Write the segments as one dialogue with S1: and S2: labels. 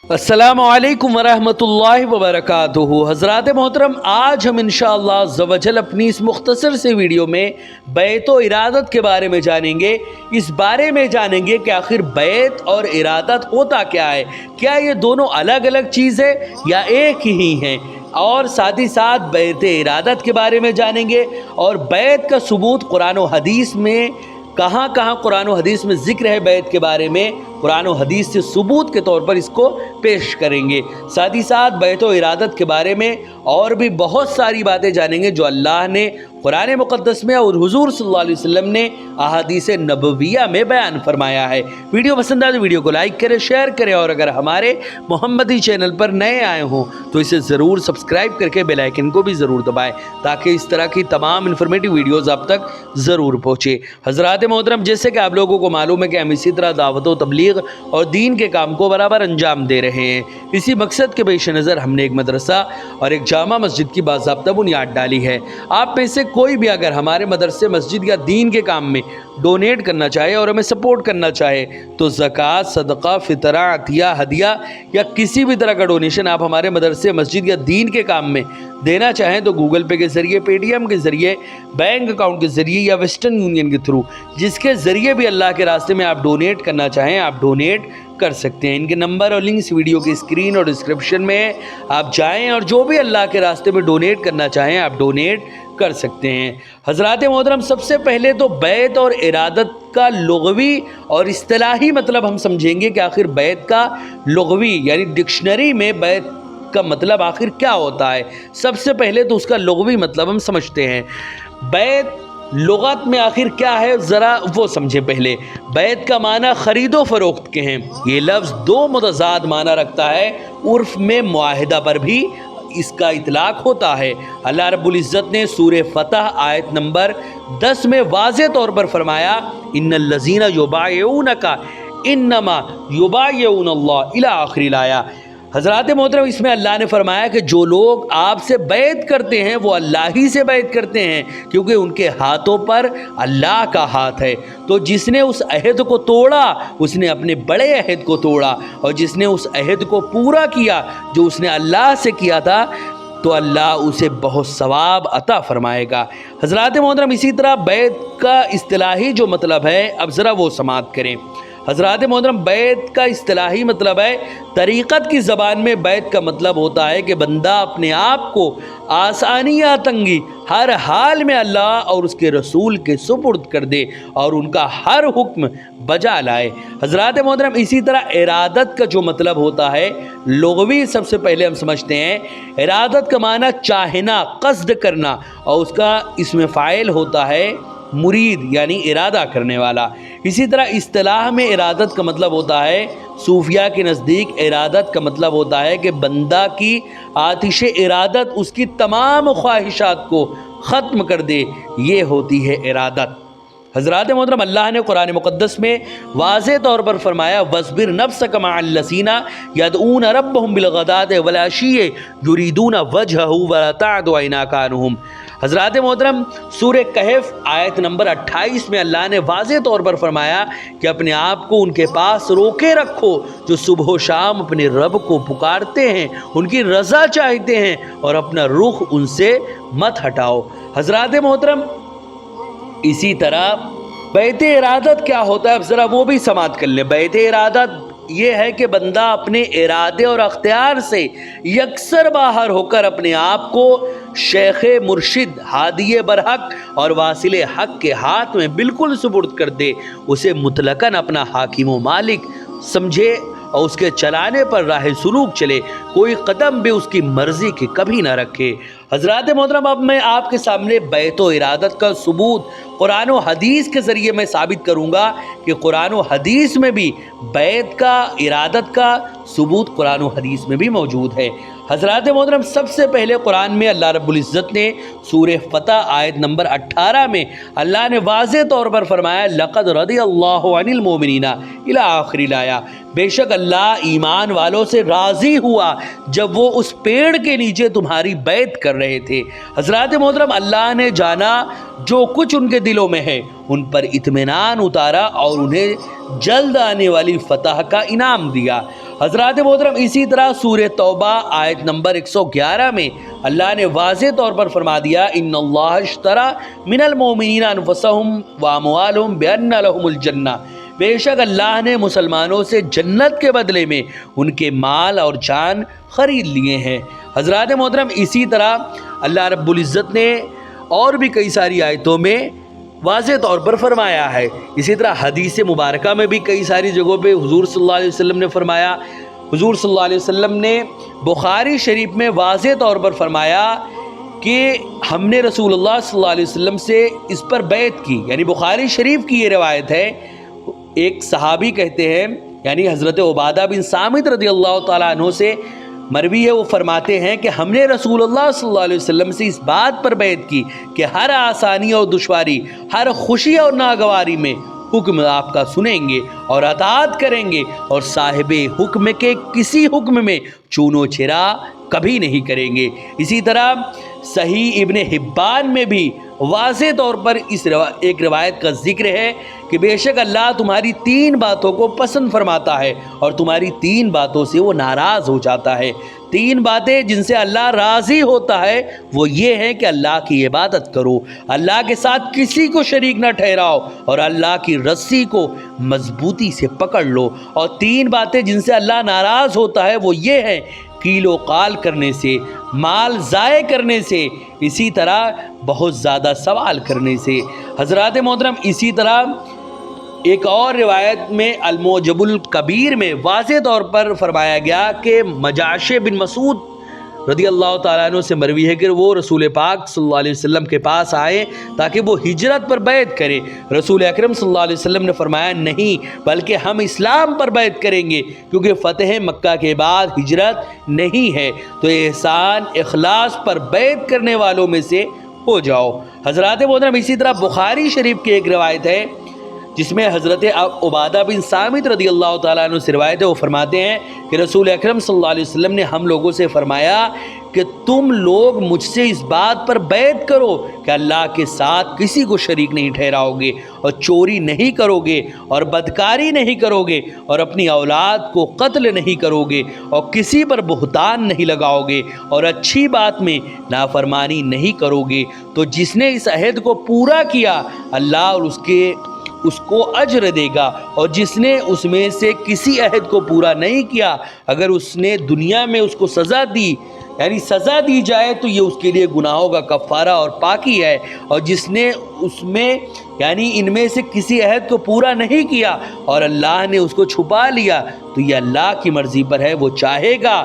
S1: अस्सलामु अलैकुम वरहमतुल्लाहि वबरकातुहू। हज़रात मोहतरम, आज हम इंशाअल्लाह ज़वजल अपनी इस मुख्तसर से वीडियो में बैत और इरादत के बारे में जानेंगे। इस बारे में जानेंगे कि आखिर बैत और इरादत होता क्या है, क्या ये दोनों अलग अलग चीज़ है या एक ही हैं, और साथ ही साथ बैत इरादत के बारे में जानेंगे और बैत का सबूत कुरान और हदीस में कहाँ कहाँ कुरान और हदीस में ज़िक्र है बैत के बारे में, कुरान और हदीस से सबूत के तौर पर इसको पेश करेंगे। साथ ही साथ बैत और इरादत के बारे में और भी बहुत सारी बातें जानेंगे जो अल्लाह ने कुरान मुक़द्दस में और हुज़ूर सल्लल्लाहु अलैहि वसल्लम ने अहादीस नबविया में बयान फरमाया है। वीडियो पसंद आए तो वीडियो को लाइक करें, शेयर करें, और अगर हमारे मोहम्मदी चैनल पर नए आए हों तो इसे ज़रूर सब्सक्राइब करके बेल आइकन को भी ज़रूर दबाएं ताकि इस तरह की तमाम इन्फॉर्मेटिव वीडियोज़ आप तक ज़रूर पहुँचे। हज़रात मोहतरम, जैसे कि आप लोगों को मालूम है कि हम इसी तरह दावत व तबलीग और दीन के काम को बराबर अंजाम दे रहे हैं। इसी मकसद के पेश नज़र हमने एक मदरसा और एक जामा मस्जिद की बाज़ाब्ता बुनियाद डाली है। आप में से कोई भी अगर हमारे मदरसे, मस्जिद या दीन के काम में डोनेट करना चाहे और हमें सपोर्ट करना चाहे तो ज़कात, सदका, फितरा, अतिया, हदिया या किसी भी तरह का डोनेशन आप हमारे मदरसे, मस्जिद या दीन के काम में देना चाहें तो गूगल पे के ज़रिए, पेटीएम के ज़रिए, बैंक अकाउंट के ज़रिए या वेस्टर्न यूनियन के थ्रू, जिसके ज़रिए भी अल्लाह के रास्ते में आप डोनेट करना चाहें आप डोनेट कर सकते हैं। इनके नंबर और लिंक्स वीडियो की स्क्रीन और डिस्क्रिप्शन में है, आप जाएं और जो भी अल्लाह के रास्ते में डोनेट करना चाहें आप डोनेट कर सकते हैं। हज़रात मोहतरम, सबसे पहले तो बैत और इरादत का लुग़वी और इस्तिलाही मतलब हम समझेंगे कि आखिर बैत का लुग़वी यानी डिक्शनरी में बैत का मतलब आखिर क्या होता है। सबसे पहले तो उसका लुग़वी मतलब हम समझते हैं। बैत लुगत में आखिर क्या है ज़रा वो समझें पहले। बैत का माना ख़रीदो फ़रोख्त के हैं। ये लफ्ज़ दो मुतज़ाद माना रखता है। उर्फ़ में मुआहिदा पर भी इसका इतलाक़ होता है। अल्लाह रब्बुल इज़्ज़त ने सूरे फ़तह आयत नंबर 10 में वाज़े तौर पर फरमाया, इन्नल लज़ीना युबायऊनका इन्नमा युबायऊनल्लाह इला आखिरिल आया। हज़रात मोहतरम, इसमें अल्लाह ने फरमाया कि जो लोग आपसे बैत करते हैं वो अल्लाह ही से बैत करते हैं, क्योंकि उनके हाथों पर अल्लाह का हाथ है। तो जिसने उस अहद को तोड़ा उसने अपने बड़े अहद को तोड़ा, और जिसने उस अहद को पूरा किया जो उसने अल्लाह से किया था तो अल्लाह उसे बहुत सवाब अता फरमाएगा। हज़रात मोहतरम, इसी तरह बैत का इस्तिलाही जो मतलब है अब ज़रा वो समाअत करें। हज़रात मोहतरम, बैत का इस्तिलाही मतलब है, तरीक़त की ज़बान में बैत का मतलब होता है कि बंदा अपने आप को आसानी या तंगी हर हाल में अल्लाह और उसके रसूल के सुपुर्द कर दे और उनका हर हुक्म बजा लाए। हज़रात मोहतरम, इसी तरह इरादत का जो मतलब होता है लुग़वी सबसे पहले हम समझते हैं। इरादत का माना चाहना, क़स्द करना, और उसका इसमें फ़ाइल होता है मुरीद यानी इरादा करने वाला। इसी तरह इस्तिलाह में इरादत का मतलब होता है, सूफिया के नज़दीक इरादत का मतलब होता है कि बंदा की आतिश इरादत उसकी तमाम ख्वाहिशात को ख़त्म कर दे, ये होती है इरादत। हज़रात मोहतरम, अल्लाह ने कुरान मुक़द्दस में वाज़े तौर पर फरमाया, वस्बिर नफ्सक मअल्लज़ीना यदऊना रब्बहुम बिलग़दाति वल अशी युरीदूना वजहहु वला तअदु ऐनाका अन्हुम। हज़रात मोहतरम, सूरह कहफ़ आयत नंबर 28 में अल्लाह ने वाज़े तौर पर फरमाया कि अपने आप को उनके पास रोके रखो जो सुबह व शाम अपने रब को पुकारते हैं, उनकी रज़ा चाहते हैं, और अपना रुख उनसे मत हटाओ। हज़रात मोहतरम, इसी तरह बैत इरादत क्या होता है अब ज़रा वो भी समाअत कर लें। बैत इरादत ये है कि बंदा अपने इरादे और अख्तियार से यकसर बाहर होकर अपने आप को शेख मुर्शिद, हादिये बरहक और वासिले हक के हाथ में बिल्कुल सुपुर्द कर दे, उसे मुतलकन अपना हाकिम व मालिक समझे और उसके चलाने पर राह सुलूक चले, कोई कदम भी उसकी मर्ज़ी के कभी ना रखे। हज़रात मोहतरम, अब मैं आपके सामने बैत व इरादत का सबूत कुरान व हदीस के ज़रिए मैं साबित करूँगा कि कुरान व हदीस में भी बैत का, इरादत का सबूत कुरान व हदीस में भी मौजूद है। हज़रात मोहतरम, सबसे पहले कुरान में अल्लाह रब्बुल इज़्ज़त ने सूरह फ़तह आयत नंबर 18 में अल्लाह ने वाज़े तौर पर फरमाया, लक़द रदियल्लाहु अनिल मोमिनीना इला आखिरिल आया। بے شک اللہ ایمان والوں سے راضی ہوا جب وہ اس پیڑ کے نیچے تمہاری بیعت کر رہے تھے۔ حضرات محترم، اللہ نے جانا جو کچھ ان کے دلوں میں ہے، ان پر اطمینان اتارا اور انہیں جلد آنے والی فتح کا انعام دیا۔ حضرات محترم، اسی طرح سورہ توبہ آیت نمبر 111 میں اللہ نے واضح طور پر فرما دیا، ان اللہ اشترى من المؤمنین انفسهم واموالهم بان لهم الجنہ، بے شک اللہ نے مسلمانوں سے جنت کے بدلے میں ان کے مال اور جان خرید لیے ہیں۔ حضرات محترم، اسی طرح اللہ رب العزت نے اور بھی کئی ساری آیتوں میں واضح طور پر فرمایا ہے۔ اسی طرح حدیث مبارکہ میں بھی کئی ساری جگہوں پہ حضور صلی اللہ علیہ وسلم نے فرمایا۔ حضور صلی اللہ علیہ وسلم نے بخاری شریف میں واضح طور پر فرمایا کہ ہم نے رسول اللہ صلی اللہ علیہ وسلم سے اس پر بیعت کی، یعنی بخاری شریف کی یہ روایت ہے۔ ایک صحابی کہتے ہیں، یعنی حضرت عبادہ بن صامت رضی اللہ تعالیٰ عنہ سے مروی ہے، وہ فرماتے ہیں کہ ہم نے رسول اللہ صلی اللہ علیہ وسلم سے اس بات پر بیعت کی کہ ہر آسانی اور دشواری، ہر خوشی اور ناگواری میں حکم آپ کا سنیں گے اور اطاعت کریں گے، اور صاحب حکم کے کسی حکم میں چون و چرا کبھی نہیں کریں گے۔ اسی طرح صحیح ابن حبان میں بھی واضح طور پر ایک روایت کا ذکر ہے کہ بے شک اللہ تمہاری 3 باتوں کو پسند فرماتا ہے اور تمہاری 3 باتوں سے وہ ناراض ہو جاتا ہے۔ 3 باتیں جن سے اللہ راضی ہوتا ہے وہ یہ ہیں کہ اللہ کی عبادت کرو، اللہ کے ساتھ کسی کو شریک نہ ٹھہراؤ، اور اللہ کی رسی کو مضبوطی سے پکڑ لو۔ اور 3 باتیں جن سے اللہ ناراض ہوتا ہے وہ یہ ہیں، کیل و قال کرنے سے، مال ضائع کرنے سے، اسی طرح بہت زیادہ سوال کرنے سے۔ حضرات محترم، اسی طرح ایک اور روایت میں المعجم الکبیر میں واضح طور پر فرمایا گیا کہ مجاشع بن مسعود رضی اللہ تعالیٰ عنہ سے مروی ہے کہ وہ رسول پاک صلی اللہ علیہ وسلم کے پاس آئے تاکہ وہ ہجرت پر بیعت کرے۔ رسول اکرم صلی اللہ علیہ وسلم نے فرمایا، نہیں، بلکہ ہم اسلام پر بیعت کریں گے، کیونکہ فتح مکہ کے بعد ہجرت نہیں ہے، تو احسان اخلاص پر بیعت کرنے والوں میں سے ہو جاؤ۔ حضرات محترم، اسی طرح بخاری شریف کی ایک روایت ہے جس میں حضرت عبادہ بن صامت رضی اللہ تعالیٰ عنہ سے روایت ہے، وہ فرماتے ہیں کہ رسول اکرم صلی اللہ علیہ وسلم نے ہم لوگوں سے فرمایا کہ تم لوگ مجھ سے اس بات پر بیعت کرو کہ اللہ کے ساتھ کسی کو شریک نہیں ٹھہراؤ گے، اور چوری نہیں کرو گے، اور بدکاری نہیں کرو گے، اور اپنی اولاد کو قتل نہیں کرو گے، اور کسی پر بہتان نہیں لگاؤ گے، اور اچھی بات میں نافرمانی نہیں کرو گے۔ تو جس نے اس عہد کو پورا کیا، اللہ اور اس کو اجر دے گا، اور جس نے اس میں سے کسی عہد کو پورا نہیں کیا، اگر اس نے دنیا میں اس کو سزا دی، یعنی سزا دی جائے، تو یہ اس کے لیے گناہوں کا کفارہ اور پاکی ہے، اور جس نے اس میں یعنی ان میں سے کسی عہد کو پورا نہیں کیا اور اللہ نے اس کو چھپا لیا، تو یہ اللہ کی مرضی پر ہے، وہ چاہے گا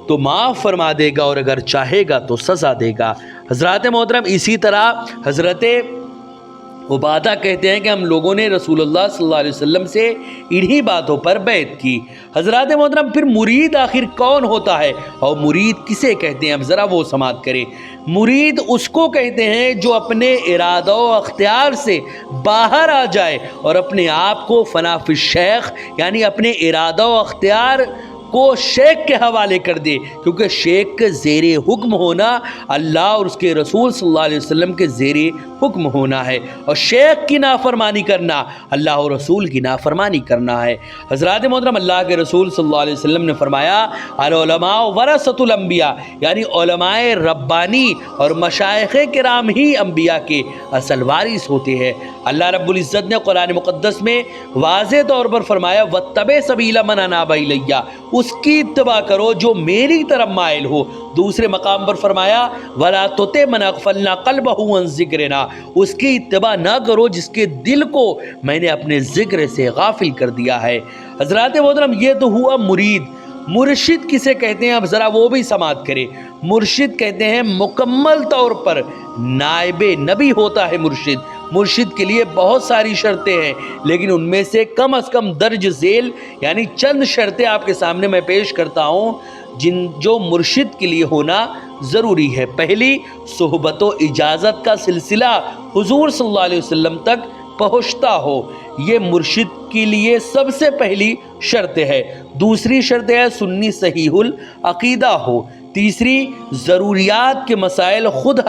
S1: تو معاف فرما دے گا، اور اگر چاہے گا تو سزا دے گا۔ حضرات محترم، اسی طرح حضرت عبادہ کہتے ہیں کہ ہم لوگوں نے رسول اللہ صلی اللہ علیہ وسلم سے انہی باتوں پر بیعت کی۔ حضرات محترم، پھر مرید آخر کون ہوتا ہے اور مرید کسے کہتے ہیں؟ اب ذرا وہ سماعت کریں۔ مرید اس کو کہتے ہیں جو اپنے ارادہ و اختیار سے باہر آ جائے اور اپنے آپ کو فنا فی الشیخ، یعنی اپنے ارادہ و اختیار کو شیخ کے حوالے کر دے، کیونکہ شیخ کے زیر حکم ہونا اللہ اور اس کے رسول صلی اللہ علیہ وسلم کے زیر حکم ہونا ہے، اور شیخ کی نافرمانی کرنا اللہ اور رسول کی نافرمانی کرنا ہے۔ حضرات محترم، اللہ کے رسول صلی اللہ علیہ وسلم نے فرمایا، العلماء ورثۃ الانبیاء، یعنی علماء ربانی اور مشائخ کرام ہی انبیاء کے اصل وارث ہوتے ہیں۔ اللہ رب العزت نے قرآن مقدس میں واضح طور پر فرمایا، واتبع سبیل من اناب الی، اس کی اتباع کرو جو میری طرف مائل ہو۔ دوسرے مقام پر فرمایا، ولا تطع من اغفلنا قلبہ عن ذکرنا، اس کی اتباع نہ کرو جس کے دل کو میں نے اپنے ذکر سے غافل کر دیا ہے۔ حضرات محترم، یہ تو ہوا مرید۔ مرشد کسے کہتے ہیں؟ اب ذرا وہ بھی سماعت کریں۔ مرشد کہتے ہیں مکمل طور پر نائب نبی ہوتا ہے مرشد۔ مرشد کے لیے بہت ساری شرطیں ہیں، لیکن ان میں سے کم از کم درج ذیل یعنی چند شرطیں آپ کے سامنے میں پیش کرتا ہوں جو مرشد کے لیے ہونا ضروری ہے۔ پہلی، صحبت و اجازت کا سلسلہ حضور صلی اللہ علیہ وسلم تک पहुँचता हो, ये मुर्शिद के लिए सबसे पहली शर्त है। दूसरी शर्त है सुन्नी सहीहुल अकीदा हो। तीसरी ज़रूरियात के मसाइल खुद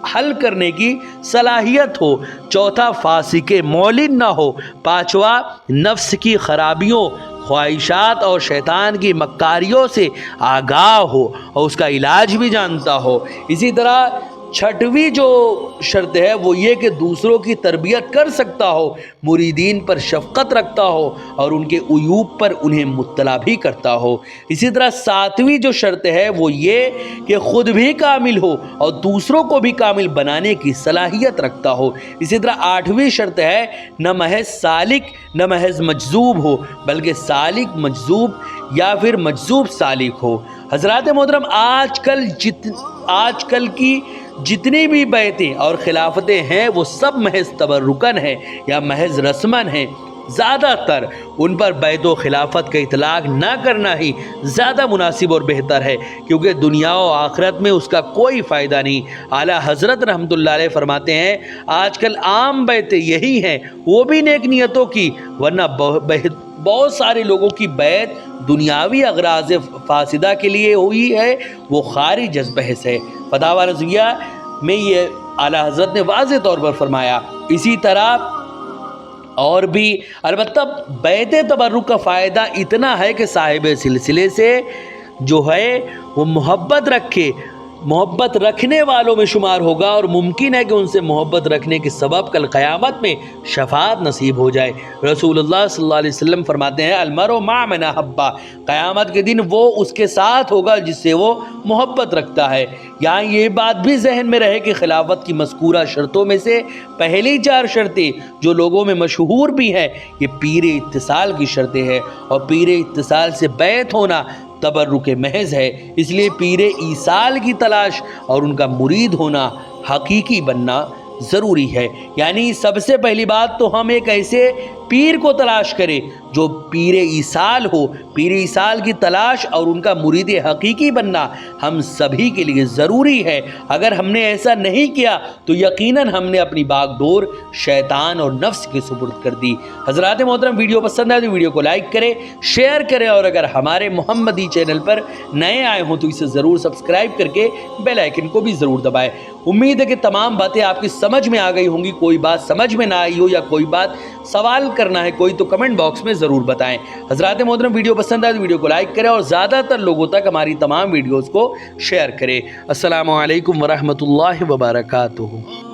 S1: हल करने की सलाहियत हो। चौथा फासिक मौलिन ना हो। पाँचवा नफ्स की खराबियों, ख्वाहिशात और शैतान की मक्कारियों से आगाह हो और उसका इलाज भी जानता हो। इसी तरह छठवीं जो शर्त है वो ये कि दूसरों की तरबियत कर सकता हो, मुरीदीन पर शफ़क़त रखता हो और उनके उयूब पर उन्हें मुत्तला भी करता हो। इसी तरह सातवीं जो शर्त है वो ये कि ख़ुद भी कामिल हो और दूसरों को भी कामिल बनाने की सलाहियत रखता हो। इसी तरह आठवीं शर्त है न महज सालिक न महज मजजूब हो, बल्कि सालिक मजजूब या फिर मजजूब सालिक हो। हज़रात मोहतरम, आजकल की जितनी भी बैतें और खिलाफतें हैं वो सब महज तबर्रुकन हैं या महज रस्मन हैं। ज़्यादातर उन पर बैत व खिलाफत का इतलाक़ ना करना ही ज़्यादा मुनासिब और बेहतर है, क्योंकि दुनिया और आखिरत में उसका कोई फ़ायदा नहीं। आला हज़रत रहमतुल्लाह अलैह फरमाते हैं, आजकल आम बैतें यही हैं, वो भी नेक नियतों की, वरना बहुत सारे लोगों की बैत दुनियावी अगराज़ फासिदा के लिए हुई है, वो खारिज अज़ बहस है। फतावा रज़विया में ये आला हज़रत ने वाज़ेह तौर पर फरमाया। इसी तरह और भी अलबत्ता बैत तबर्रुक का फ़ायदा इतना है कि साहिब सिलसिले से जो है वो मोहब्बत रखने वालों में शुमार होगा और मुमकिन है कि उनसे मोहब्बत रखने के सबब कल क़यामत में शफ़ाअत नसीब हो जाए। रसूलुल्लाह सल्लल्लाहु अलैहि वसल्लम फरमाते हैं, अलमरउ मा मन अहब्बा, क़यामत के दिन वो उसके साथ होगा जिससे वो मोहब्बत रखता है। यहाँ ये बात भी जहन में रहे कि खिलाफत की मज़कूरा शर्तों में से पहली 4 शर्तें जो लोगों में मशहूर भी हैं, ये पीर इत्तिसाल की शर्तें हैं और पीर इत्तिसाल से बैत होना तबर्रुक महज है। इसलिए पीर ईसाल की तलाश और उनका मुरीद होना, हकीकी बनना ज़रूरी है। यानी सबसे पहली बात तो हम एक ऐसे पीर को तलाश करें जो पीर ईसाल हो। पीर ईसाल की तलाश और उनका मुरीद हकीकी बनना हम सभी के लिए ज़रूरी है। अगर हमने ऐसा नहीं किया तो यकीनन हमने अपनी बागडोर शैतान और नफ्स के सुपुर्द कर दी। हज़रात मोहतरम, वीडियो पसंद आए तो वीडियो को लाइक करें, शेयर करें और अगर हमारे मोहम्मदी चैनल पर नए आए हों तो इसे ज़रूर सब्सक्राइब करके बेल आइकन को भी ज़रूर दबाएं। उम्मीद है कि तमाम बातें आपकी समझ में आ गई होंगी। कोई बात समझ में ना आई हो या कोई बात सवाल करना है कोई, तो कमेंट बॉक्स में ज़रूर बताएं। हज़रात मोहतरम, वीडियो पसंद आए तो वीडियो को लाइक करें और ज़्यादातर लोगों तक हमारी तमाम वीडियोज़ को शेयर करें। अस्सलामु अलैकुम वरहमतुल्लाहि वबरकातुहू।